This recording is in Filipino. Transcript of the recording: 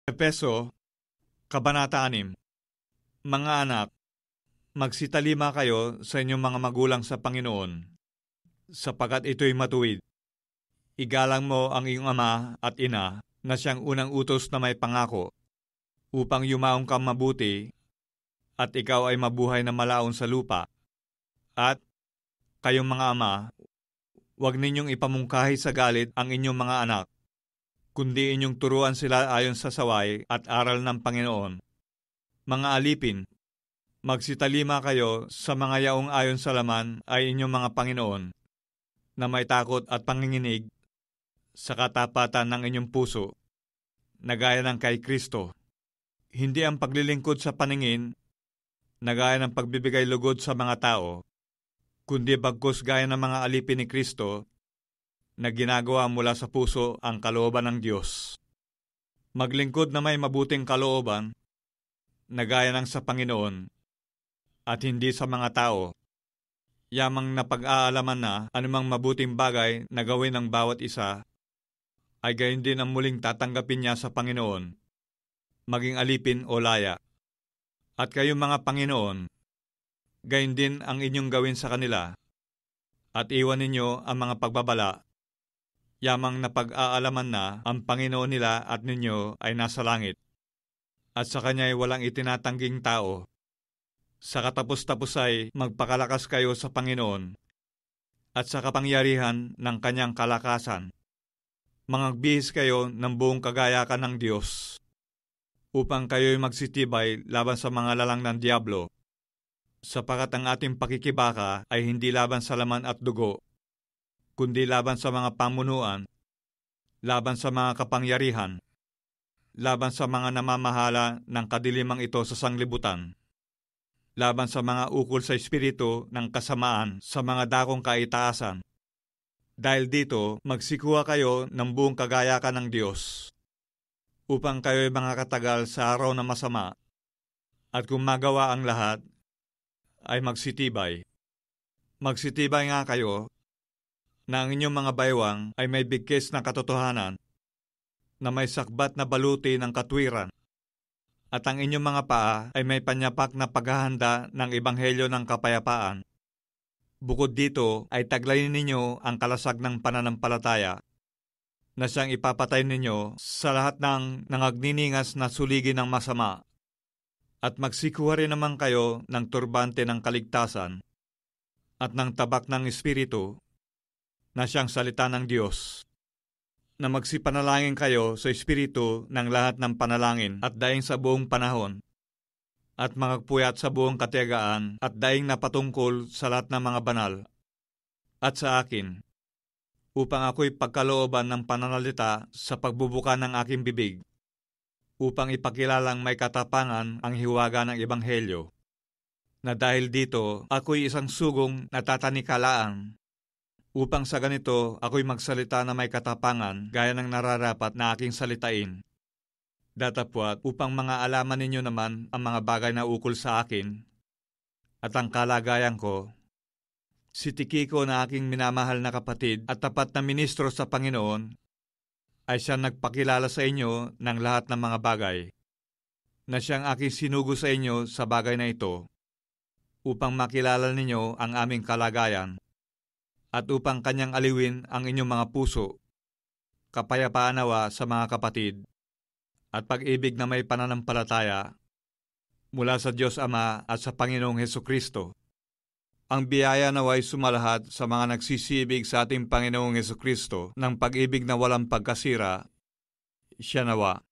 Efeso, Kabanata 6. Mga anak, magsitalima kayo sa inyong mga magulang sa Panginoon, sapagkat ito'y matuwid. Igalang mo ang iyong ama at ina na siyang unang utos na may pangako, upang yumaong kang mabuti at ikaw ay mabuhay na malaon sa lupa. At kayong mga ama, huwag ninyong ipamungkahi sa galit ang inyong mga anak, kundi inyong turuan sila ayon sa saway at aral ng Panginoon. Mga alipin, magsitalima kayo sa mga yaong ayon sa laman ay inyong mga Panginoon, na may takot at panginginig sa katapatan ng inyong puso, na gaya ng kay Kristo. Hindi ang paglilingkod sa paningin, na gaya ng pagbibigay lugod sa mga tao, kundi bagkus gaya ng mga alipin ni Kristo, na ginagawa mula sa puso ang kalooban ng Diyos. Maglingkod na may mabuting kalooban, na gaya ng sa Panginoon, at hindi sa mga tao. Yamang napag-aalaman na anumang mabuting bagay na gawin ng bawat isa, ay gayon din ang muling tatanggapin niya sa Panginoon, maging alipin o laya. At kayong mga Panginoon, gayon din ang inyong gawin sa kanila, at iwan ninyo ang mga pagbabala, yamang napag-aalaman na ang Panginoon nila at ninyo ay nasa langit, at sa Kanya ay walang itinatangging tao. Sa katapos-tapos ay magpakalakas kayo sa Panginoon at sa kapangyarihan ng Kanyang kalakasan. Mangagbihis kayo ng buong kagayakan ng Diyos, upang kayo'y magsitibay laban sa mga lalang ng Diablo, sapagkat ang ating pakikibaka ay hindi laban sa laman at dugo, kundi laban sa mga pamunuan, laban sa mga kapangyarihan, laban sa mga namamahala ng kadilimang ito sa sanglibutan, laban sa mga ukol sa espiritu ng kasamaan sa mga dakong kaitaasan. Dahil dito, magsikuha kayo ng buong kagayakan ng Diyos, upang kayo'y mga katagal sa araw na masama, at kung magawa ang lahat, ay magsitibay. Magsitibay nga kayo, na ang inyong mga baywang ay may bigkis na katotohanan, na may sakbat na baluti ng katwiran, at ang inyong mga paa ay may panyapak na paghahanda ng ebanghelyo ng kapayapaan. Bukod dito ay taglayin ninyo ang kalasag ng pananampalataya, na siyang ipapatay ninyo sa lahat ng nangagniningas na suligi ng masama. At magsikuha rin naman kayo ng turbante ng kaligtasan at ng tabak ng Espiritu, na siyang salita ng Diyos, na magsipanalangin kayo sa Espiritu ng lahat ng panalangin at daing sa buong panahon, at magpuyat sa buong katiyagaan at daing napatungkol sa lahat ng mga banal, at sa akin, upang ako'y pagkalooban ng pananalita sa pagbubuka ng aking bibig, upang ipakilalang may katapangan ang hiwaga ng Ebanghelyo, na dahil dito ako'y isang sugong natatanikalaan, upang sa ganito ako'y magsalita na may katapangan gaya ng nararapat na aking salitain. Datapwat upang mga alaman ninyo naman ang mga bagay na ukol sa akin at ang kalagayan ko, si Tikiko na aking minamahal na kapatid at tapat na ministro sa Panginoon, ay siyang nagpakilala sa inyo ng lahat ng mga bagay, na siyang aking sinugo sa inyo sa bagay na ito, upang makilala ninyo ang aming kalagayan, at upang kanyang aliwin ang inyong mga puso, kapayapaan nawa sa mga kapatid, at pag-ibig na may pananampalataya mula sa Diyos Ama at sa Panginoong Hesukristo. Ang biyaya nawa'y sumalahat sa mga nagsisibig sa ating Panginoong Hesukristo ng pag-ibig na walang pagkasira. Siya nawa.